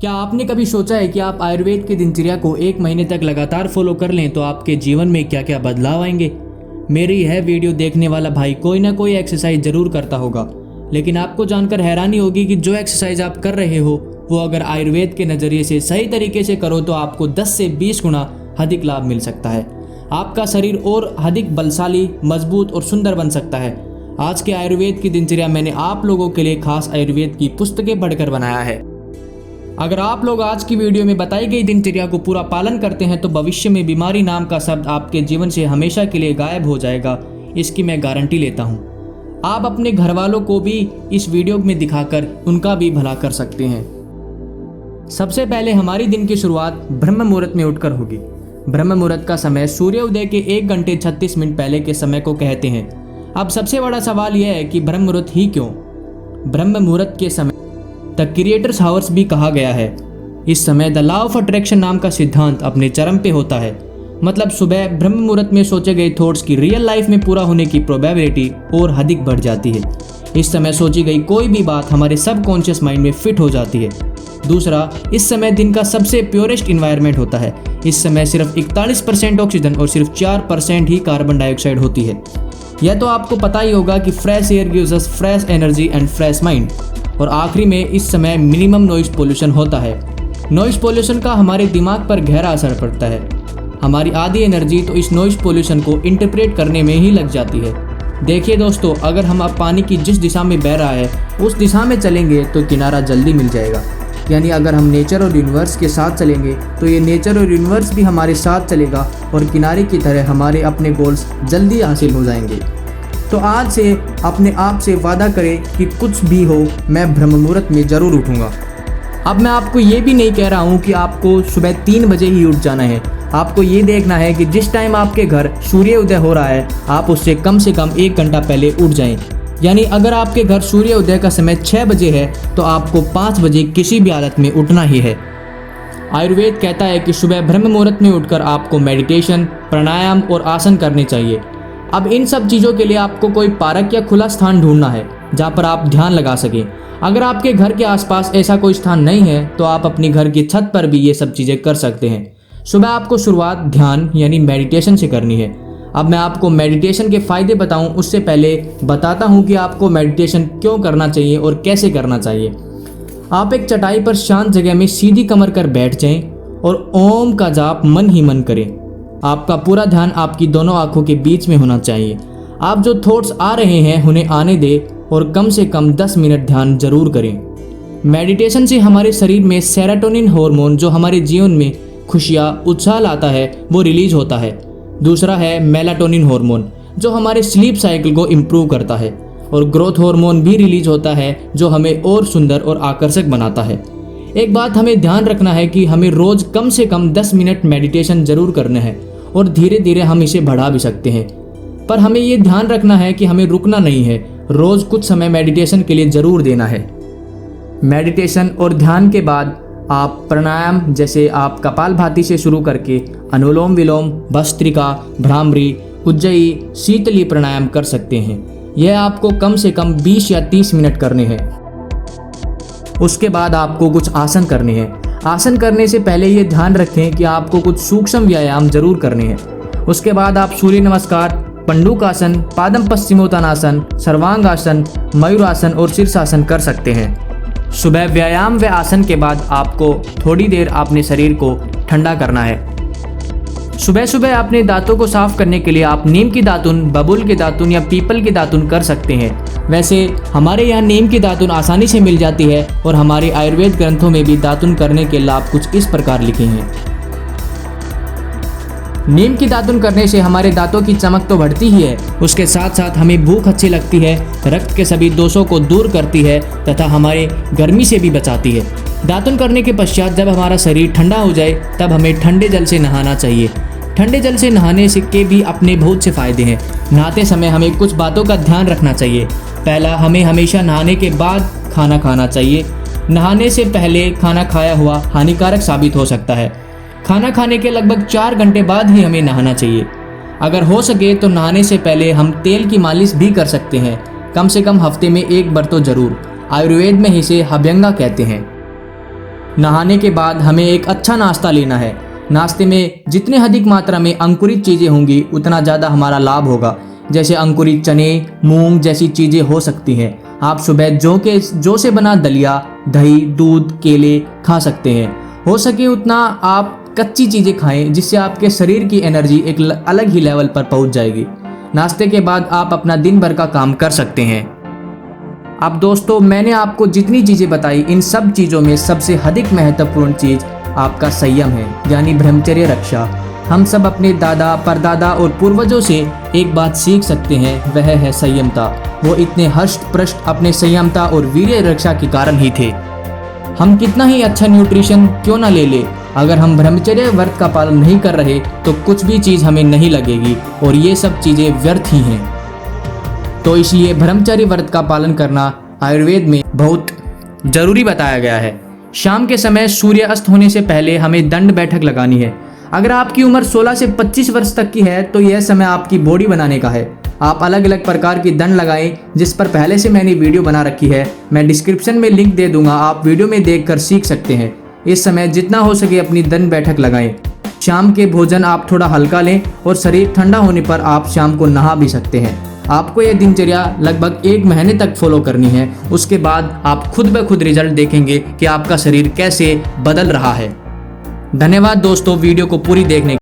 क्या आपने कभी सोचा है कि आप आयुर्वेद की दिनचर्या को 1 महीने तक लगातार फॉलो कर लें तो आपके जीवन में क्या क्या बदलाव आएंगे। मेरी यह वीडियो देखने वाला भाई कोई ना कोई एक्सरसाइज जरूर करता होगा, लेकिन आपको जानकर हैरानी होगी कि जो एक्सरसाइज आप कर रहे हो वो अगर आयुर्वेद के नज़रिए से सही तरीके से करो तो आपको 10 से 20 गुना अधिक लाभ मिल सकता है। आपका शरीर और अधिक बलशाली, मजबूत और सुंदर बन सकता है। आज के आयुर्वेद की दिनचर्या मैंने आप लोगों के लिए खास आयुर्वेद की पुस्तकें पढ़कर बनाया है। अगर आप लोग आज की वीडियो में बताई गई दिनचर्या को पूरा पालन करते हैं तो भविष्य में बीमारी नाम का शब्द आपके जीवन से हमेशा के लिए गायब हो जाएगा, इसकी मैं गारंटी लेता हूँ। आप अपने घर वालों को भी इस वीडियो में दिखाकर उनका भी भला कर सकते हैं। सबसे पहले हमारी दिन की शुरुआत ब्रह्म मुहूर्त में उठकर होगी। ब्रह्म मुहूर्त का समय सूर्योदय के 1 घंटे 36 मिनट पहले के समय को कहते हैं। अब सबसे बड़ा सवाल यह है कि ब्रह्म मुहूर्त ही क्यों? ब्रह्म मुहूर्त के समय द क्रिएटर्स हावर्स भी कहा गया है। इस समय द लॉ ऑफ अट्रैक्शन नाम का सिद्धांत अपने चरम पे होता है। मतलब सुबह ब्रह्म मुहूर्त में सोचे गए थॉट्स की रियल लाइफ में पूरा होने की प्रोबेबिलिटी और अधिक बढ़ जाती है। इस समय सोची गई कोई भी बात हमारे सबकॉन्शियस माइंड में फिट हो जाती है। दूसरा, इस समय दिन का सबसे प्योरेस्ट इन्वायरमेंट होता है। इस समय सिर्फ 41% ऑक्सीजन और सिर्फ 4% ही कार्बन डाइऑक्साइड होती है। यह तो आपको पता ही होगा कि fresh air gives us fresh energy and fresh mind. और आखिरी में इस समय मिनिमम नॉइज पोल्यूशन होता है। नॉइज पोल्यूशन का हमारे दिमाग पर गहरा असर पड़ता है। हमारी आधी एनर्जी तो इस नॉइज पोल्यूशन को इंटरप्रेट करने में ही लग जाती है। देखिए दोस्तों, अगर हम अब पानी की जिस दिशा में बह रहा है उस दिशा में चलेंगे तो किनारा जल्दी मिल जाएगा। यानी अगर हम नेचर और यूनिवर्स के साथ चलेंगे तो ये नेचर और यूनिवर्स भी हमारे साथ चलेगा और किनारे की तरह हमारे अपने गोल्स जल्दी हासिल हो जाएंगे। तो आज से अपने आप से वादा करें कि कुछ भी हो मैं ब्रह्म मुहूर्त में ज़रूर उठूँगा। अब मैं आपको ये भी नहीं कह रहा हूँ कि आपको सुबह 3 बजे ही उठ जाना है। आपको ये देखना है कि जिस टाइम आपके घर सूर्योदय हो रहा है आप उससे कम से कम 1 घंटा पहले उठ जाएं। यानी अगर आपके घर सूर्योदय का समय 6 बजे है तो आपको 5 बजे किसी भी हालत में उठना ही है। आयुर्वेद कहता है कि सुबह ब्रह्म मुहूर्त में उठकर आपको मेडिटेशन, प्राणायाम और आसन करने चाहिए। अब इन सब चीज़ों के लिए आपको कोई पार्क या खुला स्थान ढूंढना है जहाँ पर आप ध्यान लगा सकें। अगर आपके घर के आसपास ऐसा कोई स्थान नहीं है तो आप अपनी घर की छत पर भी ये सब चीज़ें कर सकते हैं। सुबह आपको शुरुआत ध्यान यानी मेडिटेशन से करनी है। अब मैं आपको मेडिटेशन के फ़ायदे बताऊं उससे पहले बताता हूं कि आपको मेडिटेशन क्यों करना चाहिए और कैसे करना चाहिए। आप एक चटाई पर शांत जगह में सीधी कमर कर बैठ जाएं और ओम का जाप मन ही मन करें। आपका पूरा ध्यान आपकी दोनों आंखों के बीच में होना चाहिए। आप जो थॉट्स आ रहे हैं उन्हें आने दें और कम से कम 10 मिनट ध्यान जरूर करें। मेडिटेशन से हमारे शरीर में सेरोटोनिन हार्मोन जो हमारे जीवन में खुशियाँ, उत्साह लाता है वो रिलीज होता है। दूसरा है मेलाटोनिन हार्मोन जो हमारे स्लीप साइकिल को इम्प्रूव करता है। और ग्रोथ हार्मोन भी रिलीज होता है जो हमें और सुंदर और आकर्षक बनाता है। एक बात हमें ध्यान रखना है कि हमें रोज़ कम से कम 10 मिनट मेडिटेशन जरूर करना है और धीरे धीरे हम इसे बढ़ा भी सकते हैं। पर हमें ये ध्यान रखना है कि हमें रुकना नहीं है, रोज़ कुछ समय मेडिटेशन के लिए ज़रूर देना है। मेडिटेशन और ध्यान के बाद आप प्राणायाम जैसे आप कपालभाति से शुरू करके अनुलोम विलोम, भस्त्रिका, भ्रामरी, उज्जयी, शीतली प्राणायाम कर सकते हैं। यह आपको कम से कम 20 या 30 मिनट करने हैं। उसके बाद आपको कुछ आसन करने हैं। आसन करने से पहले ये ध्यान रखें कि आपको कुछ सूक्ष्म व्यायाम जरूर करने हैं। उसके बाद आप सूर्य नमस्कार, पंडुकासन, पादम पश्चिमोत्तानासन, सर्वांगासन, मयूरासन और शीर्षासन कर सकते हैं। सुबह व्यायाम व आसन के बाद आपको थोड़ी देर अपने शरीर को ठंडा करना है। सुबह सुबह अपने दांतों को साफ करने के लिए आप नीम की दातुन, बबूल के दातुन या पीपल की दातुन कर सकते हैं। वैसे हमारे यहाँ नीम की दातुन आसानी से मिल जाती है और हमारे आयुर्वेद ग्रंथों में भी दातुन करने के लाभ कुछ इस प्रकार लिखे हैं। नीम की दातुन करने से हमारे दांतों की चमक तो बढ़ती ही है, उसके साथ साथ हमें भूख अच्छी लगती है, रक्त के सभी दोषों को दूर करती है तथा हमारे गर्मी से भी बचाती है। दातुन करने के पश्चात जब हमारा शरीर ठंडा हो जाए तब हमें ठंडे जल से नहाना चाहिए। ठंडे जल से नहाने से के भी अपने बहुत से फायदे हैं। नहाते समय हमें कुछ बातों का ध्यान रखना चाहिए। पहला, हमें हमेशा नहाने के बाद खाना खाना चाहिए। नहाने से पहले खाना खाया हुआ हानिकारक साबित हो सकता है। खाना खाने के लगभग 4 घंटे बाद ही हमें नहाना चाहिए। अगर हो सके तो नहाने से पहले हम तेल की मालिश भी कर सकते हैं, कम से कम हफ्ते में 1 बार तो जरूर। आयुर्वेद में इसे अभ्यंगा कहते हैं। नहाने के बाद हमें एक अच्छा नाश्ता लेना है। नाश्ते में जितने अधिक मात्रा में अंकुरित चीज़ें होंगी उतना ज़्यादा हमारा लाभ होगा। जैसे अंकुरित चने, मूंग जैसी चीज़ें हो सकती हैं। आप सुबह जौ से बना दलिया, दही, दूध, केले खा सकते हैं। हो सके उतना आप कच्ची चीज़ें खाएं, जिससे आपके शरीर की एनर्जी एक अलग ही लेवल पर पहुंच जाएगी। नाश्ते के बाद आप अपना दिन भर का काम कर सकते हैं। अब दोस्तों, मैंने आपको जितनी चीज़ें बताई, इन सब चीज़ों में सबसे अधिक महत्वपूर्ण चीज़ आपका संयम है, यानी ब्रह्मचर्य रक्षा। हम सब अपने दादा, परदादा और पूर्वजों से एक बात सीख सकते हैं, वह है संयमता। वो इतने हष्ट पृष्ट अपने संयमता और वीर्य रक्षा के कारण ही थे। हम कितना ही अच्छा न्यूट्रिशन क्यों ना ले ले, अगर हम ब्रह्मचर्य व्रत का पालन नहीं कर रहे तो कुछ भी चीज़ हमें नहीं लगेगी और ये सब चीज़ें व्यर्थ ही हैं। तो इसलिए ब्रह्मचर्य व्रत का पालन करना आयुर्वेद में बहुत जरूरी बताया गया है। शाम के समय सूर्य अस्त होने से पहले हमें दंड बैठक लगानी है। अगर आपकी उम्र 16 से 25 वर्ष तक की है तो यह समय आपकी बॉडी बनाने का है। आप अलग अलग प्रकार की दंड लगाएं, जिस पर पहले से मैंने वीडियो बना रखी है। मैं डिस्क्रिप्शन में लिंक दे दूंगा, आप वीडियो में देखकर सीख सकते हैं। इस समय जितना हो सके अपनी दंड बैठक लगाएं। शाम के भोजन आप थोड़ा हल्का लें और शरीर ठंडा होने पर आप शाम को नहा भी सकते हैं। आपको यह दिनचर्या लगभग 1 महीने तक फॉलो करनी है। उसके बाद आप खुद ब खुद रिजल्ट देखेंगे कि आपका शरीर कैसे बदल रहा है। धन्यवाद दोस्तों वीडियो को पूरी देखने